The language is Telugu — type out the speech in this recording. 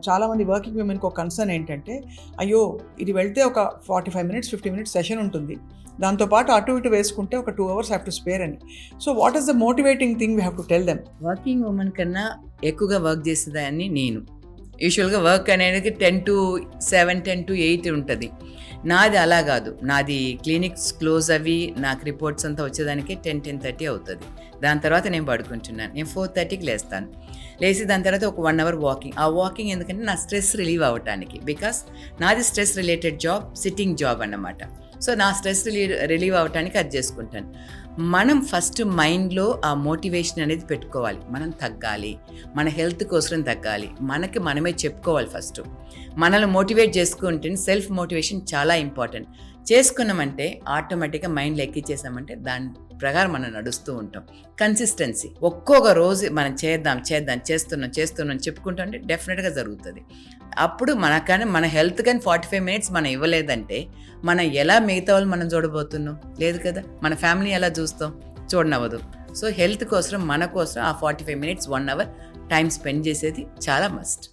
చాలామంది వర్కింగ్ విమెన్కి ఒక కన్సర్న్ ఏంటంటే, అయ్యో ఇది వెళ్తే ఒక 45 మినిట్స్ 50 మినిట్స్ సెషన్ ఉంటుంది, దాంతోపాటు అటు ఇటు వేసుకుంటే ఒక 2 hours హ్యావ్ టు స్పేర్ అని. So what is the motivating thing we have to tell them? Working women కన్నా ఎక్కువగా వర్క్ చేసేదాన్ని నేను. యూజువల్గా వర్క్ అనేది 10 to 7, 10 to 8 ఉంటుంది. నాది అలా కాదు. నాది క్లినిక్స్ క్లోజ్ అవి నాకు రిపోర్ట్స్ అంతా వచ్చేదానికి 10-10:30 అవుతుంది. దాని తర్వాత నేను పడుకుంటున్నాను. నేను 4:30కి లేస్తాను. లేచి దాని తర్వాత ఒక 1 hour వాకింగ్. ఆ వాకింగ్ ఎందుకంటే నా స్ట్రెస్ రిలీవ్ అవ్వటానికి. బికాస్ నాది stress related job, sitting job అన్నమాట. సో నా స్ట్రెస్ రిలీవ్ అవ్వటానికి అది చేసుకుంటాను. మనం ఫస్ట్ మైండ్లో ఆ మోటివేషన్ అనేది పెట్టుకోవాలి. మనం తగ్గాలి, మన హెల్త్ కోసం తగ్గాలి, మనకి మనమే చెప్పుకోవాలి. ఫస్ట్ మనల్ని మోటివేట్ చేసుకుంటే సెల్ఫ్ మోటివేషన్ చాలా ఇంపార్టెంట్. చేసుకున్నామంటే ఆటోమేటిక్గా మైండ్లో ఎక్కిచ్చేసామంటే దాని ప్రకారం మనం నడుస్తూ ఉంటాం. కన్సిస్టెన్సీ ఒక్కొక్క రోజు మనం చేస్తున్నాం చెప్పుకుంటూ ఉంటే డెఫినెట్గా జరుగుతుంది. అప్పుడు మన హెల్త్ కానీ 45 మినిట్స్ మనం ఇవ్వలేదంటే మనం ఎలా మిగతా వాళ్ళు మనం చూడబోతున్నాం? లేదు కదా. మన ఫ్యామిలీ ఎలా చూస్తాం? చూడనవ్వదు. సో హెల్త్ కోసం మన కోసం ఆ 45 మినిట్స్ 1 hour టైం స్పెండ్ చేసేది చాలా మస్ట్.